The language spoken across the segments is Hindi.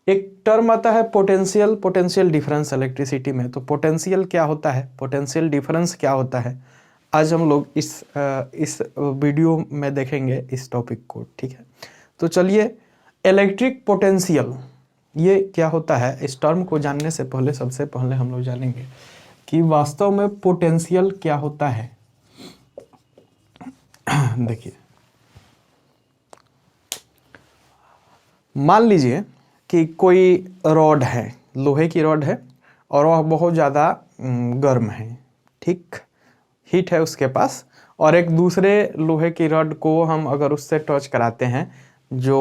एक टर्म आता है पोटेंशियल, पोटेंशियल डिफरेंस इलेक्ट्रिसिटी में। तो पोटेंशियल क्या होता है, पोटेंशियल डिफरेंस क्या होता है, आज हम लोग इस वीडियो में देखेंगे इस टॉपिक को, ठीक है। तो चलिए, इलेक्ट्रिक पोटेंशियल ये क्या होता है, इस टर्म को जानने से पहले सबसे पहले हम लोग जानेंगे कि वास्तव में पोटेंशियल क्या होता है। देखिए, मान लीजिए कि कोई रॉड है, लोहे की रॉड है और वह बहुत ज़्यादा गर्म है, ठीक, हीट है उसके पास, और एक दूसरे लोहे की रॉड को हम अगर उससे टच कराते हैं जो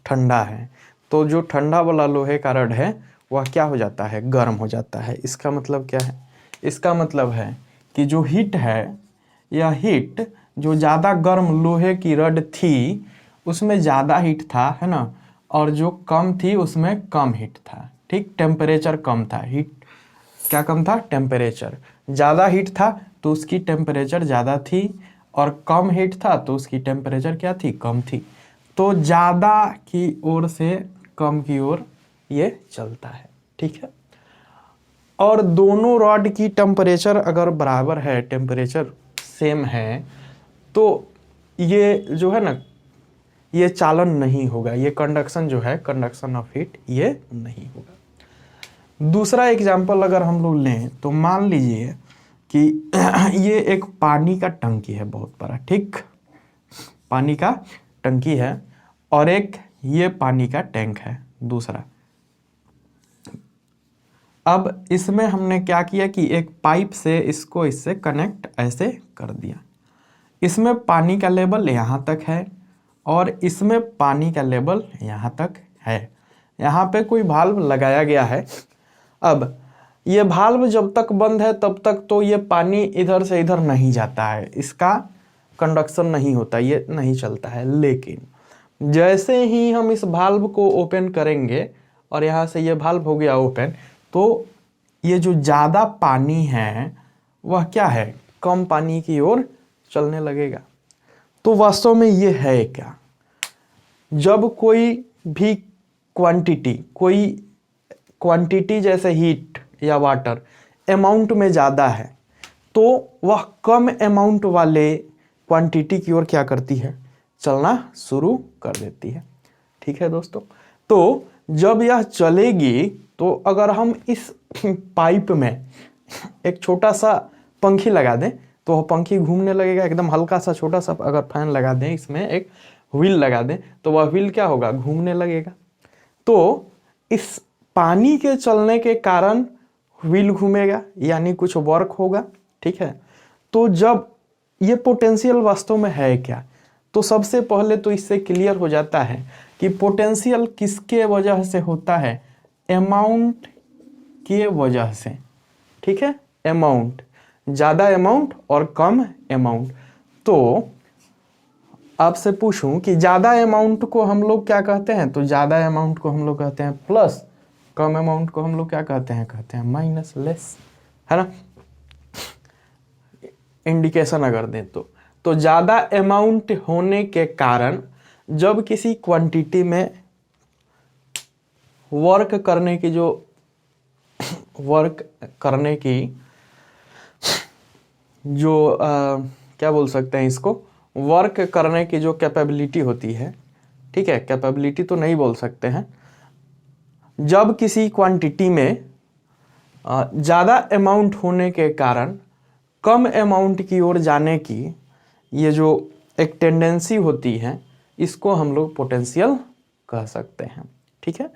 ठंडा है, तो जो ठंडा वाला लोहे का रॉड है वह क्या हो जाता है, गर्म हो जाता है। इसका मतलब क्या है, इसका मतलब है कि जो हीट है, यह हीट जो ज़्यादा गर्म लोहे की रॉड थी उसमें ज़्यादा हीट था, है ना, और जो कम थी उसमें कम हीट था, ठीक, टेम्परेचर कम था, हीट क्या कम था, टेम्परेचर। ज़्यादा हीट था तो उसकी टेम्परेचर ज़्यादा थी, और कम हीट था तो उसकी टेम्परेचर क्या थी, कम थी। तो ज़्यादा की ओर से कम की ओर ये चलता है, ठीक है। और दोनों रॉड की टेम्परेचर अगर बराबर है, टेम्परेचर सेम है, तो ये जो है ना, ये चालन नहीं होगा, ये कंडक्शन जो है, कंडक्शन ऑफ हीट, ये नहीं होगा। दूसरा एग्जाम्पल अगर हम लोग लें तो मान लीजिए कि ये एक पानी का टंकी है बहुत बड़ा, ठीक, पानी का टंकी है, और एक ये पानी का टैंक है दूसरा। अब इसमें हमने क्या किया कि एक पाइप से इसको इससे कनेक्ट ऐसे कर दिया। इसमें पानी का लेवल यहाँ तक है और इसमें पानी का लेवल यहाँ तक है। यहाँ पे कोई भाल्व लगाया गया है। अब ये भाल्व जब तक बंद है तब तक तो ये पानी इधर से इधर नहीं जाता है, इसका कंडक्शन नहीं होता, ये नहीं चलता है। लेकिन जैसे ही हम इस भाल्व को ओपन करेंगे और यहाँ से ये भाल्व हो गया ओपन, तो ये जो ज़्यादा पानी है वह क्या है, कम पानी की ओर चलने लगेगा। तो वास्तव में ये है क्या, जब कोई भी क्वांटिटी जैसे हीट या वाटर अमाउंट में ज़्यादा है, तो वह कम अमाउंट वाले क्वांटिटी की ओर क्या करती है, चलना शुरू कर देती है, ठीक है दोस्तों। तो जब यह चलेगी तो अगर हम इस पाइप में एक छोटा सा पंखी लगा दें तो वह पंखी घूमने लगेगा, एकदम हल्का सा छोटा सा अगर फैन लगा दें, इसमें एक व्हील लगा दें तो वह व्हील क्या होगा, घूमने लगेगा। तो इस पानी के चलने के कारण व्हील घूमेगा, यानी कुछ वर्क होगा, ठीक है। तो जब ये पोटेंशियल वास्तव में है क्या, तो सबसे पहले तो इससे क्लियर हो जाता है कि पोटेंशियल किसके वजह से होता है, अमाउंट के वजह से, ठीक है। अमाउंट, ज़्यादा अमाउंट और कम अमाउंट। तो आपसे पूछूं कि ज़्यादा अमाउंट को हम लोग क्या कहते हैं, तो ज़्यादा अमाउंट को हम लोग कहते हैं प्लस, कम अमाउंट को हम लोग क्या कहते हैं माइनस, लेस, है ना। इंडिकेशन अगर दें तो ज़्यादा अमाउंट होने के कारण जब किसी क्वांटिटी में वर्क करने की जो क्या बोल सकते हैं इसको, वर्क करने की जो कैपेबिलिटी होती है, ठीक है, कैपेबिलिटी तो नहीं बोल सकते हैं, जब किसी क्वांटिटी में ज़्यादा अमाउंट होने के कारण कम अमाउंट की ओर जाने की ये जो एक टेंडेंसी होती है, इसको हम लोग पोटेंशियल कह सकते हैं, ठीक है।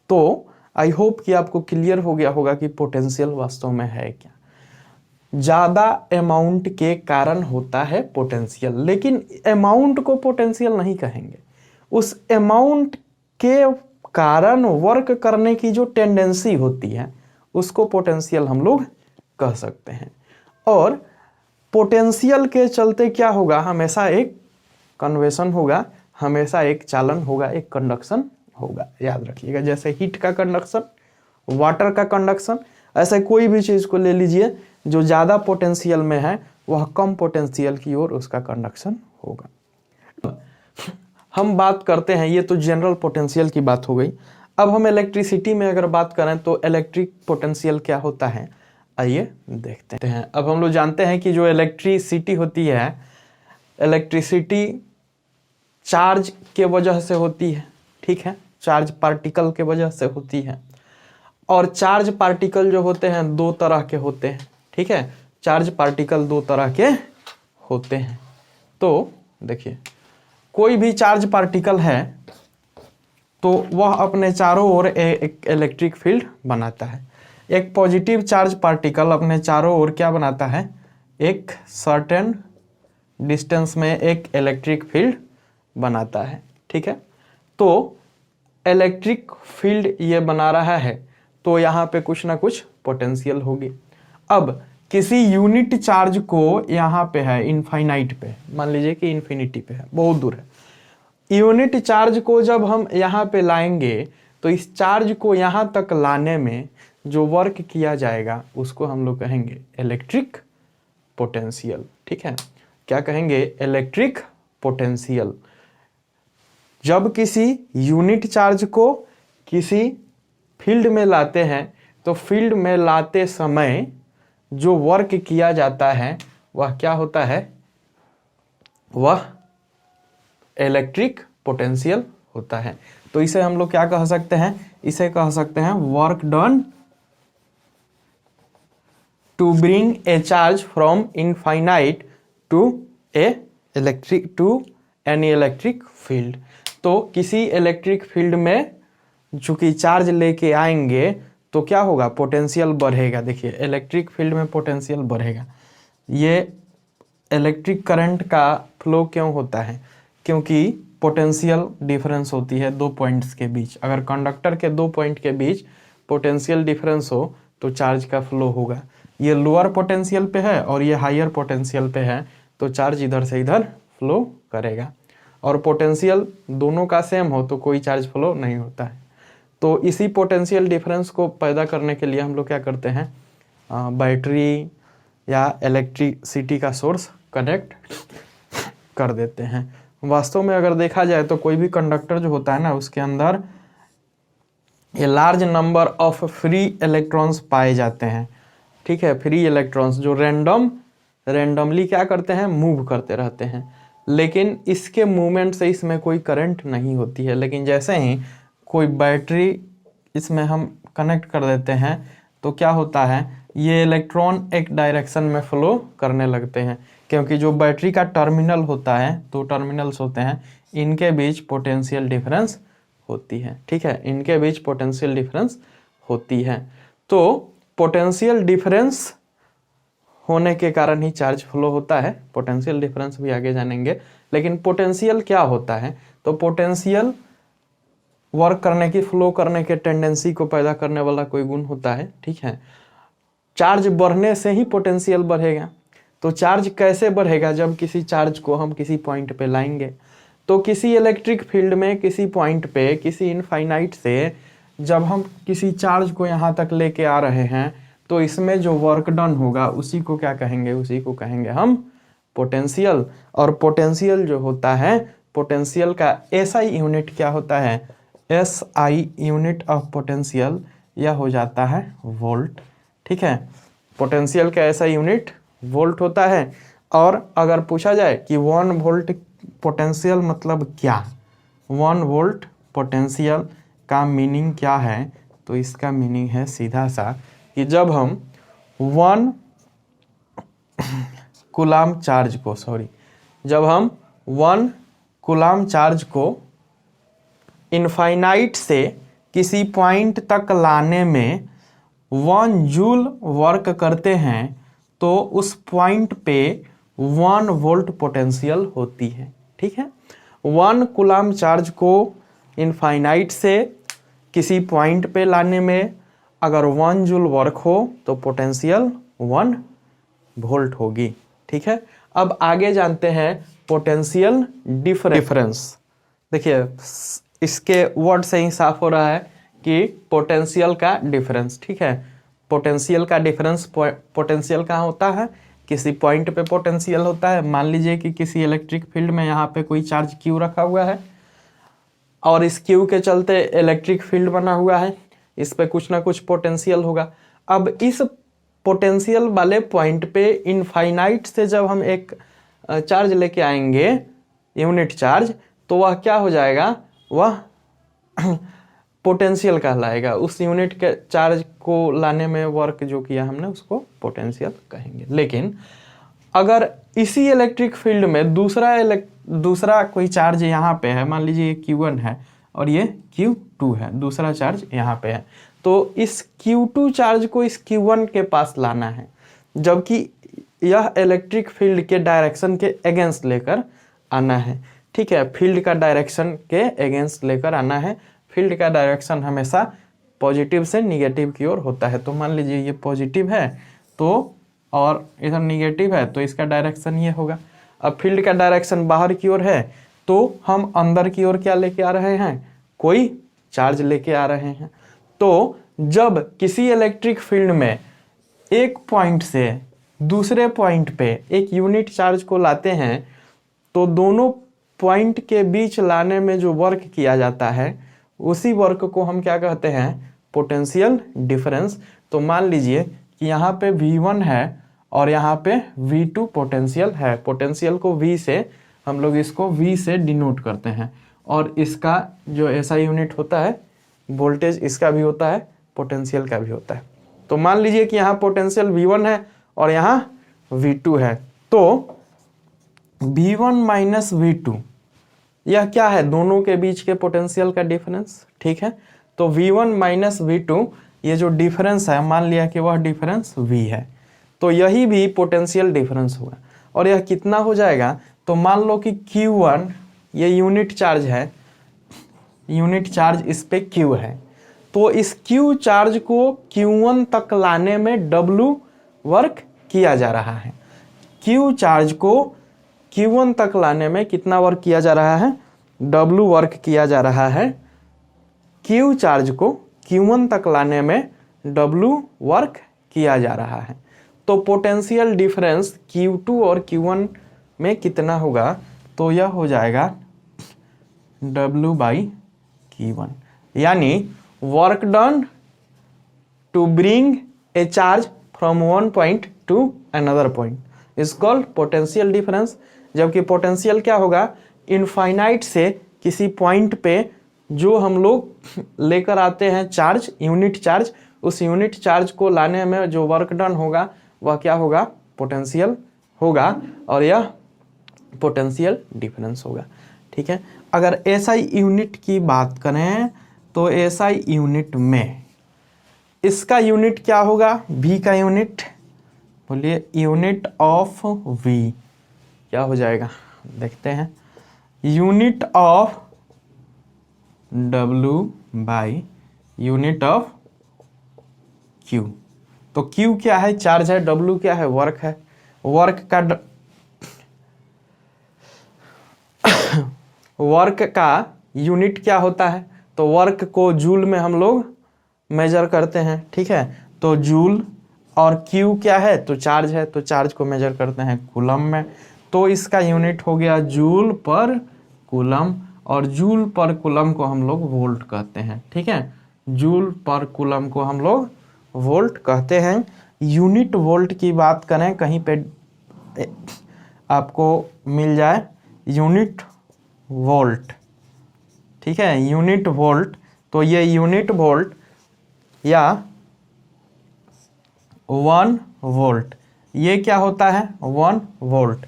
तो आई होप कि आपको क्लियर हो गया होगा कि पोटेंशियल वास्तव में है क्या। ज़्यादा अमाउंट के कारण होता है पोटेंशियल, लेकिन अमाउंट को पोटेंशियल नहीं कहेंगे, उस अमाउंट के कारण वर्क करने की जो टेंडेंसी होती है उसको पोटेंशियल हम लोग कह सकते हैं। और पोटेंशियल के चलते क्या होगा, हमेशा एक कन्वेशन होगा, हमेशा एक चालन होगा, एक कंडक्शन होगा, याद रखिएगा। जैसे हीट का कंडक्शन, वाटर का कंडक्शन, ऐसे कोई भी चीज़ को ले लीजिए जो ज़्यादा पोटेंशियल में है वह कम पोटेंशियल की ओर उसका कंडक्शन होगा। हम बात करते हैं, ये तो जनरल पोटेंशियल की बात हो गई। अब हम इलेक्ट्रिसिटी में अगर बात करें तो इलेक्ट्रिक पोटेंशियल क्या होता है, आइए देखते हैं। अब हम लोग जानते हैं कि जो इलेक्ट्रिसिटी होती है, इलेक्ट्रिसिटी चार्ज के वजह से होती है, ठीक है, चार्ज पार्टिकल के वजह से होती है। और चार्ज पार्टिकल जो होते हैं दो तरह के होते हैं, ठीक है, चार्ज पार्टिकल दो तरह के होते हैं। तो देखिए, कोई भी चार्ज पार्टिकल है तो वह अपने चारों ओर एक इलेक्ट्रिक फील्ड बनाता है। एक पॉजिटिव चार्ज पार्टिकल अपने चारों ओर क्या बनाता है, एक सर्टेन डिस्टेंस में एक इलेक्ट्रिक फील्ड बनाता है, ठीक है। तो इलेक्ट्रिक फील्ड ये बना रहा है तो यहाँ पे कुछ ना कुछ पोटेंशियल होगी। अब किसी यूनिट चार्ज को यहाँ पे है इनफाइनाइट पे, मान लीजिए कि इन्फिनिटी पे है, बहुत दूर है। यूनिट चार्ज को जब हम यहाँ पे लाएंगे तो इस चार्ज को यहाँ तक लाने में जो वर्क किया जाएगा उसको हम लोग कहेंगे इलेक्ट्रिक पोटेंशियल, ठीक है। क्या कहेंगे, इलेक्ट्रिक पोटेंशियल। जब किसी यूनिट चार्ज को किसी फील्ड में लाते हैं तो फील्ड में लाते समय जो वर्क किया जाता है वह क्या होता है, वह इलेक्ट्रिक पोटेंशियल होता है। तो इसे हम लोग क्या कह सकते हैं, इसे कह सकते हैं work done to bring a charge from infinite to any electric field. तो किसी इलेक्ट्रिक फील्ड में चूंकि चार्ज लेके आएंगे तो क्या होगा, पोटेंशियल बढ़ेगा। देखिए, इलेक्ट्रिक फील्ड में पोटेंशियल बढ़ेगा। ये इलेक्ट्रिक करंट का फ्लो क्यों होता है, क्योंकि पोटेंशियल डिफरेंस होती है दो पॉइंट्स के बीच। अगर कंडक्टर के दो पॉइंट के बीच पोटेंशियल डिफरेंस हो तो चार्ज का फ्लो होगा। ये लोअर पोटेंशियल पे है और ये हायर पोटेंशियल पे है तो चार्ज इधर से इधर फ्लो करेगा। और पोटेंशियल दोनों का सेम हो तो कोई चार्ज फ्लो नहीं होता है। तो इसी पोटेंशियल डिफरेंस को पैदा करने के लिए हम लोग क्या करते हैं, बैटरी या इलेक्ट्रिसिटी का सोर्स कनेक्ट कर देते हैं। वास्तव में अगर देखा जाए तो कोई भी कंडक्टर जो होता है ना, उसके अंदर ये large number of free electrons पाए जाते हैं, ठीक है। फ्री इलेक्ट्रॉन्स जो रैंडमली क्या करते हैं, मूव करते रहते हैं, लेकिन इसके मूवमेंट से इसमें कोई करंट नहीं होती है। लेकिन जैसे ही कोई बैटरी इसमें हम कनेक्ट कर देते हैं तो क्या होता है, ये इलेक्ट्रॉन एक डायरेक्शन में फ्लो करने लगते हैं, क्योंकि जो बैटरी का टर्मिनल होता है, दो टर्मिनल्स होते हैं, इनके बीच पोटेंशियल डिफरेंस होती है, ठीक है, इनके बीच पोटेंशियल डिफरेंस होती है। तो पोटेंशियल डिफरेंस होने के कारण ही चार्ज फ्लो होता है। पोटेंशियल डिफरेंस भी आगे जानेंगे। लेकिन पोटेंशियल क्या होता है, तो पोटेंशियल वर्क करने की, फ्लो करने के टेंडेंसी को पैदा करने वाला कोई गुण होता है, ठीक है। चार्ज बढ़ने से ही पोटेंशियल बढ़ेगा। तो चार्ज कैसे बढ़ेगा, जब किसी चार्ज को हम किसी पॉइंट पे लाएंगे तो किसी इलेक्ट्रिक फील्ड में किसी पॉइंट पे, किसी इनफाइनाइट से जब हम किसी चार्ज को यहाँ तक लेके आ रहे हैं तो इसमें जो वर्क डन होगा उसी को क्या कहेंगे, उसी को कहेंगे हम पोटेंशियल। और पोटेंशियल जो होता है, पोटेंशियल का एसआई यूनिट क्या होता है, एसआई यूनिट ऑफ पोटेंशियल, यह हो जाता है वोल्ट, ठीक है। पोटेंशियल का एसआई यूनिट वोल्ट होता है। और अगर पूछा जाए कि 1 वोल्ट पोटेंशियल मतलब क्या, 1 वोल्ट पोटेंशियल का मीनिंग क्या है, तो इसका मीनिंग है सीधा सा कि जब हम 1 कूलाम चार्ज को, जब हम 1 कूलाम चार्ज को इनफाइनाइट से किसी पॉइंट तक लाने में 1 जूल वर्क करते हैं तो उस पॉइंट पे 1 वोल्ट पोटेंशियल होती है, ठीक है। 1 कूलाम चार्ज को इनफाइनाइट से किसी पॉइंट पे लाने में अगर 1 जूल वर्क हो तो पोटेंशियल 1 वोल्ट होगी, ठीक है। अब आगे जानते हैं पोटेंशियल डिफरेंस। देखिए, इसके वर्ड से ही साफ हो रहा है कि पोटेंशियल का डिफरेंस, ठीक है। पोटेंशियल का डिफरेंस, पोटेंशियल कहाँ होता है, किसी पॉइंट पे पोटेंशियल होता है। मान लीजिए कि किसी इलेक्ट्रिक फील्ड में यहाँ पे कोई चार्ज क्यू रखा हुआ है, और इस क्यू के चलते इलेक्ट्रिक फील्ड बना हुआ है, इस पे कुछ ना कुछ पोटेंशियल होगा। अब इस पोटेंशियल वाले पॉइंट पे इनफाइनाइट से जब हम एक चार्ज लेके आएंगे यूनिट चार्ज, तो वह क्या हो जाएगा, वह पोटेंशियल कहलाएगा। उस यूनिट के चार्ज को लाने में वर्क जो किया हमने उसको पोटेंशियल कहेंगे। लेकिन अगर इसी इलेक्ट्रिक फील्ड में दूसरा कोई चार्ज यहाँ पे है, मान लीजिए ये Q1 है और ये Q2 है, दूसरा चार्ज यहाँ पे है, तो इस Q2 चार्ज को इस Q1 के पास लाना है, जबकि यह इलेक्ट्रिक फील्ड के डायरेक्शन के अगेंस्ट लेकर आना है। ठीक है, फील्ड का डायरेक्शन के अगेंस्ट लेकर आना है। फील्ड का डायरेक्शन हमेशा पॉजिटिव से निगेटिव की ओर होता है। तो मान लीजिए ये पॉजिटिव है तो, और इधर निगेटिव है, तो इसका डायरेक्शन ये होगा। अब फील्ड का डायरेक्शन बाहर की ओर है तो हम अंदर की ओर क्या लेके आ रहे हैं, कोई चार्ज लेके आ रहे हैं। तो जब किसी इलेक्ट्रिक फील्ड में एक पॉइंट से दूसरे पॉइंट पे एक यूनिट चार्ज को लाते हैं, तो दोनों पॉइंट के बीच लाने में जो वर्क किया जाता है उसी वर्क को हम क्या कहते हैं, पोटेंशियल डिफरेंस। तो मान लीजिए कि यहाँ पे V1 है और यहाँ पे V2 पोटेंशियल है। पोटेंशियल को V से हम लोग इसको V से डिनोट करते हैं, और इसका जो ऐसा यूनिट होता है वोल्टेज इसका भी होता है, पोटेंशियल का भी होता है। तो मान लीजिए कि यहाँ पोटेंशियल V1 है और यहाँ V2 है, तो V1 माइनस V2 यह क्या है, दोनों के बीच के पोटेंशियल का डिफरेंस। ठीक है, तो V1 माइनस V2 ये जो डिफरेंस है, मान लिया कि वह डिफरेंस V है, तो यही भी पोटेंशियल डिफरेंस हुआ। और यह कितना हो जाएगा, तो मान लो कि Q1 ये यूनिट चार्ज है, यूनिट चार्ज इस पे Q है, तो इस Q चार्ज को Q1 तक लाने में W वर्क किया जा रहा है। Q चार्ज को Q1 तक लाने में कितना वर्क किया जा रहा है, W वर्क किया जा रहा है। Q चार्ज को Q1 तक लाने में W वर्क किया जा रहा है। तो पोटेंशियल डिफरेंस Q2 और Q1 में कितना होगा, तो यह हो जाएगा W बाई Q1, यानी work done to bring a charge from one point to another point is called potential difference. जबकि पोटेंशियल क्या होगा, इनफाइनाइट से किसी पॉइंट पे जो हम लोग लेकर आते हैं चार्ज, यूनिट चार्ज, उस यूनिट चार्ज को लाने में जो वर्क डन होगा वह क्या होगा, पोटेंशियल होगा, और यह पोटेंशियल डिफरेंस होगा। ठीक है, अगर एसआई यूनिट की बात करें तो एसआई यूनिट में इसका यूनिट क्या होगा, वी का यूनिट, बोलिए यूनिट ऑफ वी क्या हो जाएगा, देखते हैं, unit of W by unit of Q। तो Q क्या है, चार्ज है, W क्या है, वर्क है। वर्क का यूनिट क्या होता है, तो वर्क को जूल में हम लोग मेजर करते हैं। ठीक है, तो जूल, और Q क्या है, तो चार्ज है, तो चार्ज को मेजर करते हैं कूलम में। तो इसका यूनिट हो गया जूल पर कूलम, और जूल पर कूलम को हम लोग वोल्ट कहते हैं। ठीक है, जूल पर कूलम को हम लोग वोल्ट कहते हैं। यूनिट वोल्ट की बात करें, कहीं पे आपको मिल जाए यूनिट वोल्ट, ठीक है, यूनिट वोल्ट, तो ये यूनिट वोल्ट या 1 वोल्ट, ये क्या होता है, 1 वोल्ट।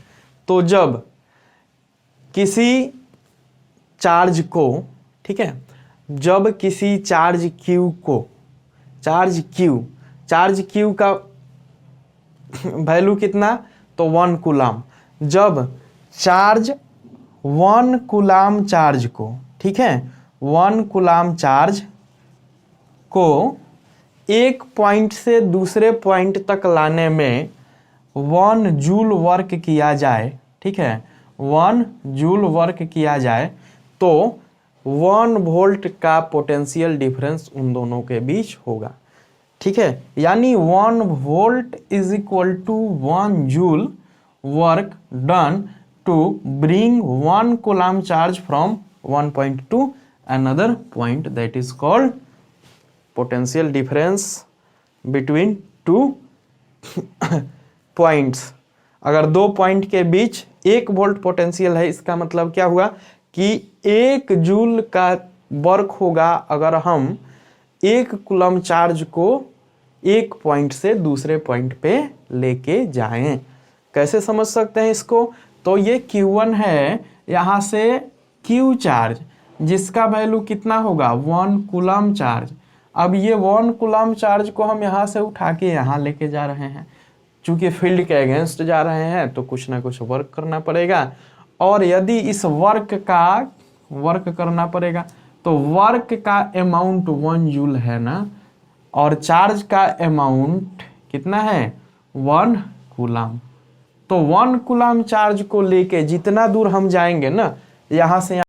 तो जब किसी चार्ज को, ठीक है, जब किसी चार्ज Q को, चार्ज Q का वैल्यू कितना, तो 1 कूलाम, जब चार्ज 1 कूलाम चार्ज को, ठीक है, 1 कूलाम चार्ज को एक पॉइंट से दूसरे पॉइंट तक लाने में 1 जूल वर्क किया जाए, ठीक है, 1 जूल वर्क किया जाए, तो 1 वोल्ट का पोटेंशियल डिफरेंस उन दोनों के बीच होगा। ठीक है, यानी 1 volt is equal to 1 joule work done to bring 1 coulomb charge from one point to another point, that is called potential difference between two points. अगर दो पॉइंट के बीच 1 वोल्ट पोटेंशियल है, इसका मतलब क्या हुआ कि 1 जूल का वर्क होगा अगर हम 1 कूलम चार्ज को एक पॉइंट से दूसरे पॉइंट पे लेके जाएं। कैसे समझ सकते हैं इसको? तो ये Q1 है, यहाँ से Q चार्ज जिसका वैल्यू कितना होगा 1 कूलम चार्ज। अब ये 1 कूलम चार्ज को हम यहाँ से उठा के यहाँ लेके जा रहे हैं, चूंकि फील्ड के अगेंस्ट जा रहे हैं तो कुछ ना कुछ वर्क करना पड़ेगा, और यदि इस वर्क करना पड़ेगा तो वर्क का अमाउंट 1 जूल है ना, और चार्ज का अमाउंट कितना है 1 कूलम। तो 1 कूलम चार्ज को लेके जितना दूर हम जाएंगे ना, यहाँ से